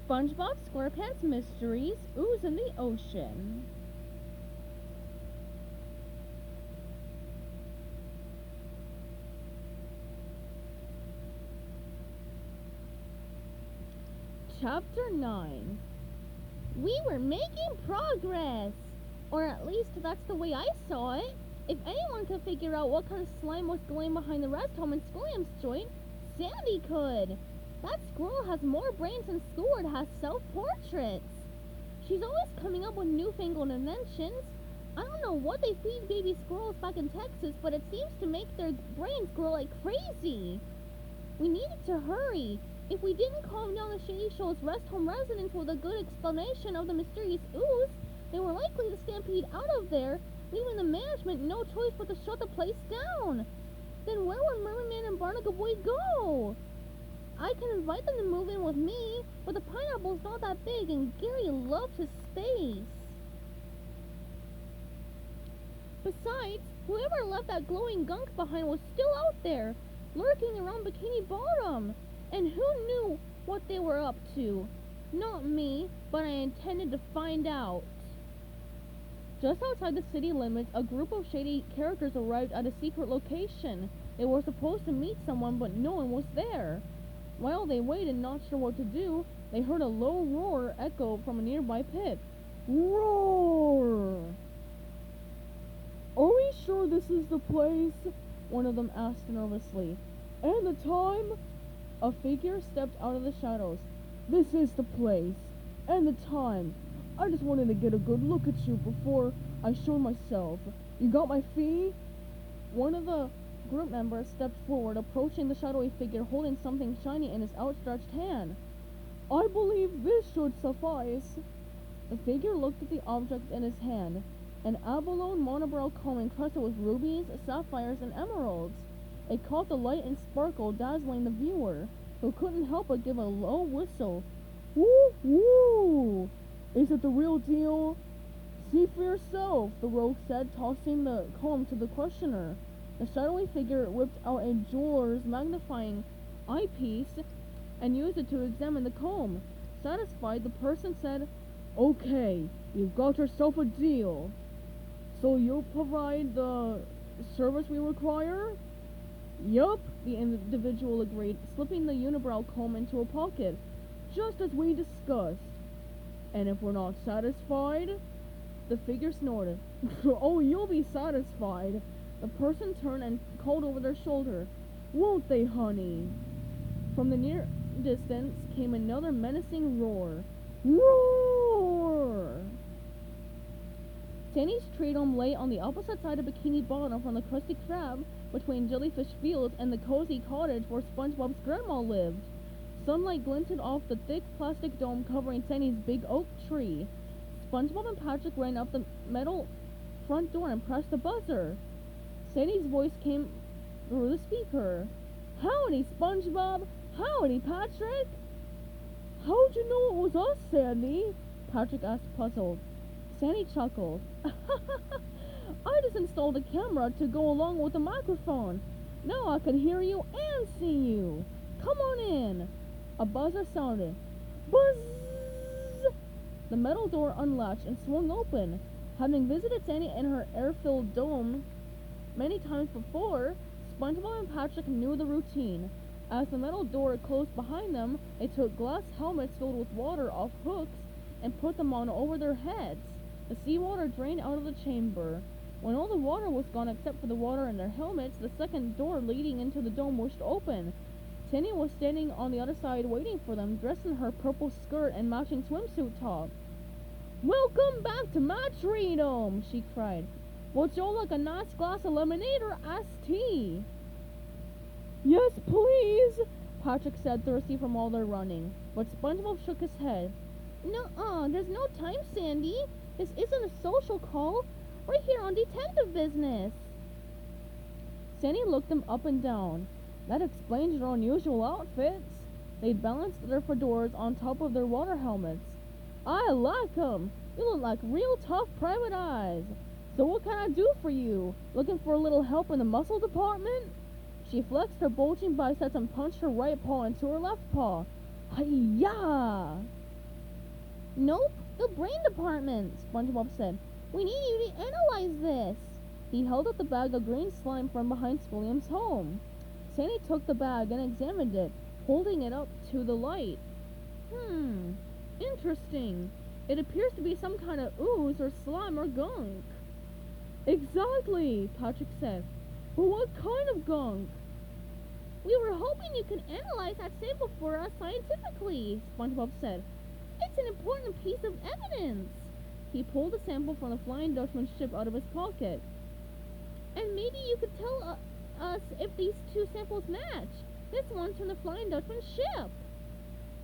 SpongeBob SquarePants Mysteries, Ooze in the Ocean. Chapter 9. We were making progress! Or at least that's the way I saw it. If anyone could figure out what kind of slime was going behind the rest home in Squilliam's joint, Sandy could! That squirrel has more brains than Squidward has self-portraits. She's always coming up with newfangled inventions. I don't know what they feed baby squirrels back in Texas, but it seems to make their brains grow like crazy. We needed to hurry. If we didn't calm down the Shady Show's rest home residents with a good explanation of the mysterious ooze, they were likely to stampede out of there, leaving the management no choice but to shut the place down. Then where would Merman and Barnacle Boy go? I can invite them to move in with me, but the pineapple's not that big and Gary loves his space. Besides, whoever left that glowing gunk behind was still out there, lurking around Bikini Bottom. And who knew what they were up to? Not me, but I intended to find out. Just outside the city limits, a group of shady characters arrived at a secret location. They were supposed to meet someone, but no one was there. While they waited, not sure what to do, they heard a low roar echo from a nearby pit. Roar! Are we sure this is the place? One of them asked nervously. And the time? A figure stepped out of the shadows. This is the place. And the time. I just wanted to get a good look at you before I show myself. You got my fee? One of the group members stepped forward, approaching the shadowy figure holding something shiny in his outstretched hand. I believe this should suffice. The figure looked at the object in his hand, an abalone monobrow comb encrusted with rubies, sapphires, and emeralds. It caught the light and sparkle, dazzling the viewer, who couldn't help but give a low whistle. Woo! Woo! Is it the real deal? See for yourself, the rogue said, tossing the comb to the questioner. The shadowy figure whipped out a jeweler's magnifying eyepiece and used it to examine the comb. Satisfied, the person said, Okay, you've got yourself a deal. So you'll provide the service we require? Yup, the individual agreed, slipping the unibrow comb into a pocket. Just as we discussed. And if we're not satisfied? The figure snorted. Oh, you'll be satisfied. The person turned and called over their shoulder. Won't they, honey? From the near distance came another menacing roar. Roar! Sandy's treedome lay on the opposite side of Bikini Bottom from the Krusty Krab, between Jellyfish Fields and the cozy cottage where SpongeBob's grandma lived. Sunlight glinted off the thick plastic dome covering Sandy's big oak tree. SpongeBob and Patrick ran up the metal front door and pressed the buzzer. Sandy's voice came through the speaker. Howdy, SpongeBob! Howdy, Patrick! How'd you know it was us, Sandy? Patrick asked, puzzled. Sandy chuckled. I just installed a camera to go along with the microphone. Now I can hear you and see you. Come on in. A buzzer sounded. Buzz! The metal door unlatched and swung open. Having visited Sandy in her air-filled dome many times before, SpongeBob and Patrick knew the routine. As the metal door closed behind them, they took glass helmets filled with water off hooks and put them on over their heads. The seawater drained out of the chamber. When all the water was gone except for the water in their helmets, the second door leading into the dome pushed open. Sandy was standing on the other side waiting for them, dressed in her purple skirt and matching swimsuit top. Welcome back to my treedome, she cried. Would you like a nice glass of lemonade or iced tea? Yes, please, Patrick said, thirsty from all their running. But SpongeBob shook his head. Nuh-uh, there's no time, Sandy. This isn't a social call. We're here on detective business. Sandy looked them up and down. That explains their unusual outfits. They'd balanced their fedoras on top of their water helmets. I like 'em. You look like real tough private eyes. So what can I do for you? Looking for a little help in the muscle department? She flexed her bulging biceps and punched her right paw into her left paw. Hi-ya! Nope, the brain department, SpongeBob said. We need you to analyze this. He held up the bag of green slime from behind Squilliam's home. Sandy took the bag and examined it, holding it up to the light. Interesting. It appears to be some kind of ooze or slime or gunk. Exactly, Patrick said. But what kind of gunk? We were hoping you could analyze that sample for us scientifically, SpongeBob said. It's an important piece of evidence. He pulled a sample from the Flying Dutchman's ship out of his pocket. And maybe you could tell us if these two samples match. This one's from the Flying Dutchman's ship.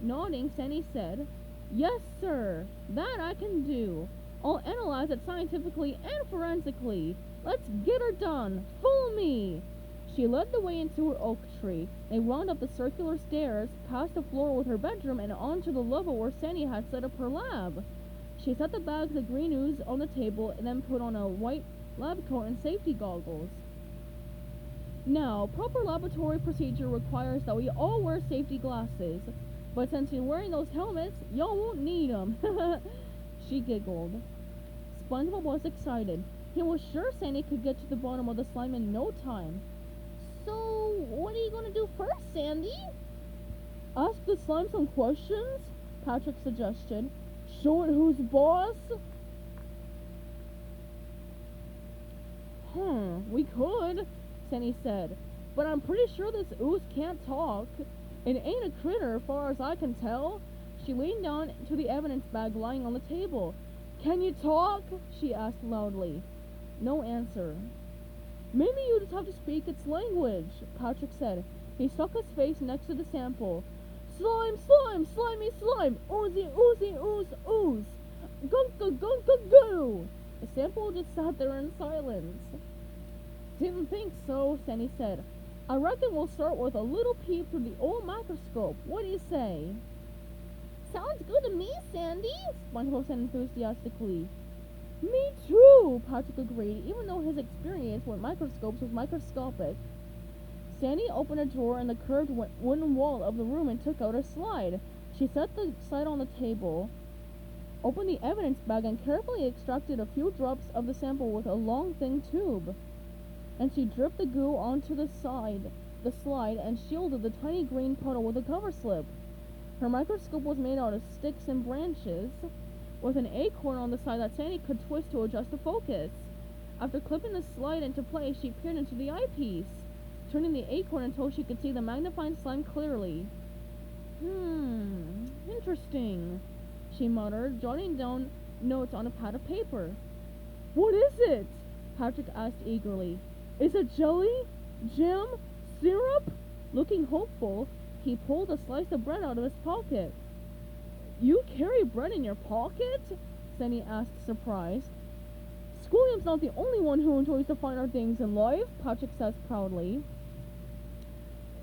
Nodding, Sandy said, Yes, sir. That I can do. I'll analyze it scientifically and forensically. Let's get her done. Follow me. She led the way into her oak tree. They wound up the circular stairs, past the floor with her bedroom, and onto the level where Sandy had set up her lab. She set the bags of green ooze on the table and then put on a white lab coat and safety goggles. Now, proper laboratory procedure requires that we all wear safety glasses. But since you're wearing those helmets, y'all won't need them. She giggled. SpongeBob was excited. He was sure Sandy could get to the bottom of the slime in no time. So, what are you going to do first, Sandy? Ask the slime some questions, Patrick suggested. Show it who's boss? We could, Sandy said. But I'm pretty sure this ooze can't talk. It ain't a critter, far as I can tell. She leaned down to the evidence bag lying on the table. Can you talk? She asked loudly. No answer. Maybe you just have to speak its language, Patrick said. He stuck his face next to the sample. Slime, slime, slimy slime, oozy, oozy, ooze, ooze. Gunka, gunka, goo. The sample just sat there in silence. Didn't think so, Sandy said. I reckon we'll start with a little peep through the old microscope. What do you say? Sounds good to me, Sandy, SpongeBob said enthusiastically. Me too, Patrick agreed, even though his experience with microscopes was microscopic. Sandy opened a drawer in the curved wooden wall of the room and took out a slide. She set the slide on the table, opened the evidence bag, and carefully extracted a few drops of the sample with a long, thin tube. And she dripped the goo onto the slide and shielded the tiny green puddle with a cover slip. Her microscope was made out of sticks and branches, with an acorn on the side that Sandy could twist to adjust the focus. After clipping the slide into place, she peered into the eyepiece, turning the acorn until she could see the magnifying slime clearly. Interesting, she muttered, jotting down notes on a pad of paper. What is it? Patrick asked eagerly. Is it jelly? Jam? Syrup? Looking hopeful, he pulled a slice of bread out of his pocket. You carry bread in your pocket? Sandy asked, surprised. Squilliam's not the only one who enjoys the finer things in life, Patrick says proudly.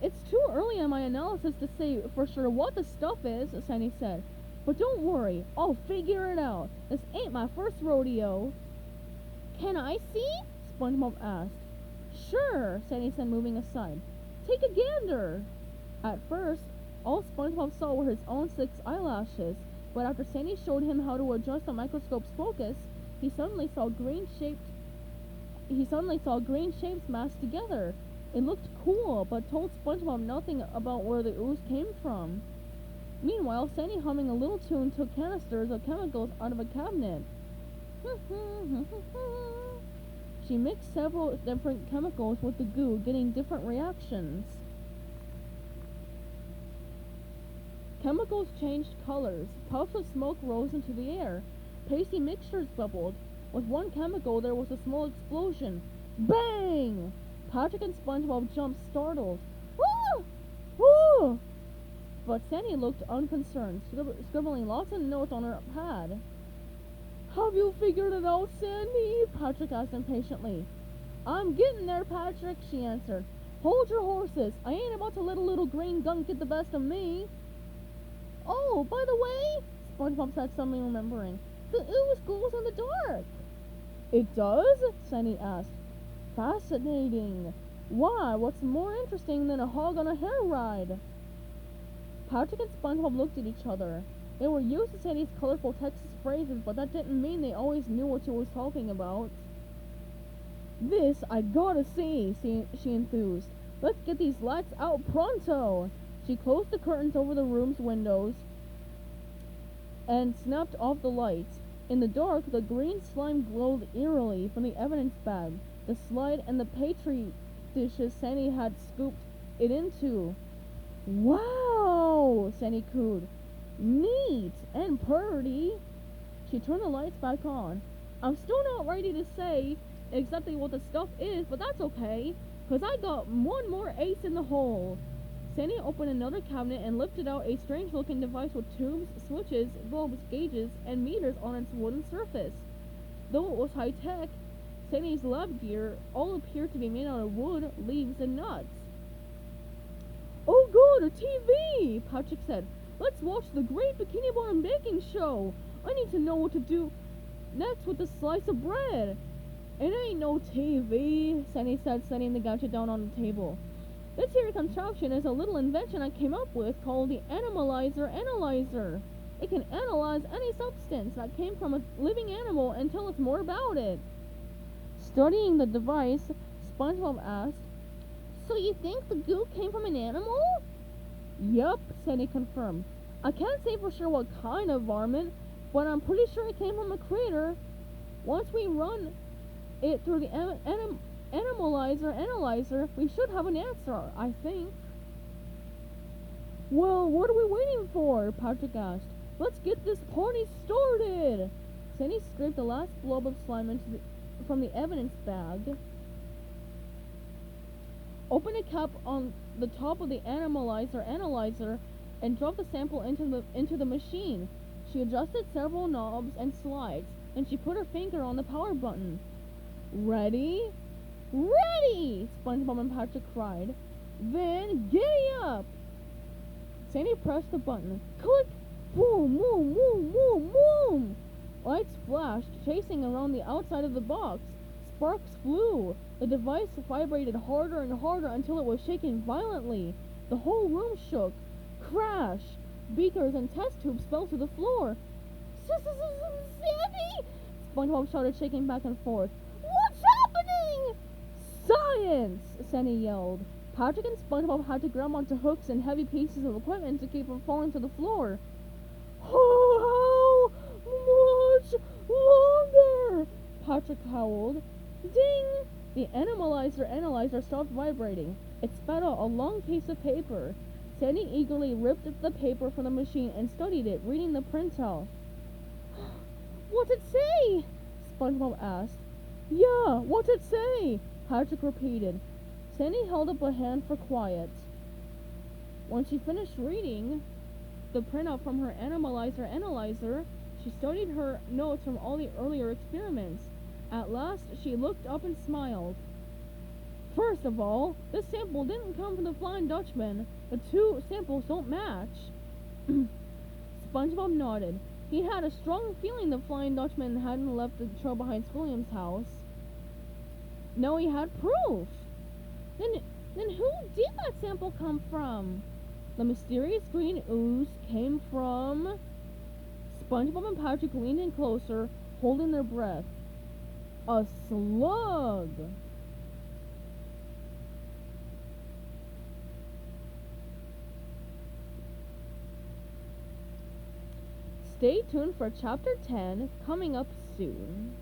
It's too early in my analysis to say for sure what the stuff is, Sandy said. But don't worry, I'll figure it out. This ain't my first rodeo. Can I see? SpongeBob asked. Sure, Sandy said, moving aside. Take a gander. At first, all SpongeBob saw were his own 6 eyelashes, but after Sandy showed him how to adjust the microscope's focus, he suddenly saw green shapes massed together. It looked cool, but told SpongeBob nothing about where the ooze came from. Meanwhile, Sandy, humming a little tune, took canisters of chemicals out of a cabinet. She mixed several different chemicals with the goo, getting different reactions. Chemicals changed colors. Puffs of smoke rose into the air. Pasty mixtures bubbled. With one chemical, there was a small explosion. Bang! Patrick and SpongeBob jumped, startled. Ah! Ah! But Sandy looked unconcerned, scribbling lots of notes on her pad. Have you figured it out, Sandy? Patrick asked impatiently. I'm getting there, Patrick, she answered. Hold your horses. I ain't about to let a little green gunk get the best of me. Oh, by the way, SpongeBob said, suddenly remembering, the ooze glows in the dark. It does? Sandy asked. Fascinating. Why, what's more interesting than a hog on a hair ride? Patrick and SpongeBob looked at each other. They were used to Sandy's colorful Texas phrases, but that didn't mean they always knew what she was talking about. This I gotta see, she enthused. Let's get these lights out pronto! She closed the curtains over the room's windows and snapped off the lights. In the dark, the green slime glowed eerily from the evidence bag, the slide, and the petri dishes Sandy had scooped it into. Wow! Sandy cooed. Neat and purty. She turned the lights back on. I'm still not ready to say exactly what the stuff is, but that's okay, 'cause I got one more ace in the hole. Sandy opened another cabinet and lifted out a strange-looking device with tubes, switches, bulbs, gauges, and meters on its wooden surface. Though it was high-tech, Sandy's lab gear all appeared to be made out of wood, leaves, and nuts. Oh good, a TV! Patrick said. Let's watch the Great Bikini Bottom Baking Show! I need to know what to do next with this slice of bread. It ain't no TV, Sandy said, setting the gadget down on the table. This here contraption is a little invention I came up with called the animalizer analyzer. It can analyze any substance that came from a living animal and tell us more about it. Studying the device, SpongeBob asked, So you think the goo came from an animal? Yup, Sandy confirmed. I can't say for sure what kind of varmint, but I'm pretty sure it came from a critter. Once we run it through the animalizer analyzer, we should have an answer, I think. Well, what are we waiting for? Patrick asked. Let's get this party started. Sandy scraped the last blob of slime from the evidence bag, opened a cap on the top of the animalizer analyzer, and dropped the sample into the machine. She adjusted several knobs and slides, and she put her finger on the power button. Ready? Ready! SpongeBob and Patrick cried. Then giddy up! Sandy pressed the button. Click! Boom! Boom! Boom! Boom! Boom! Lights flashed, chasing around the outside of the box. Sparks flew. The device vibrated harder and harder until it was shaking violently. The whole room shook. Crash! Beakers and test tubes fell to the floor. Sandy! SpongeBob shouted, shaking back and forth. What's happening? Science! Sandy yelled. Patrick and SpongeBob had to grab onto hooks and heavy pieces of equipment to keep from falling to the floor. How much longer? Patrick howled. Ding! The analyzer stopped vibrating. It spat out a long piece of paper. Sandy eagerly ripped the paper from the machine and studied it, reading the printout. What's it say? SpongeBob asked. Yeah, what's it say? Patrick repeated. Sandy held up a hand for quiet. When she finished reading the printout from her analyzer, she studied her notes from all the earlier experiments. At last, she looked up and smiled. First of all, this sample didn't come from the Flying Dutchman. The two samples don't match. SpongeBob nodded. He had a strong feeling the Flying Dutchman hadn't left the trail behind William's house. No, he had proof. Then who did that sample come from? The mysterious green ooze came from... SpongeBob and Patrick leaned in closer, holding their breath. A slug! Stay tuned for Chapter 10, coming up soon.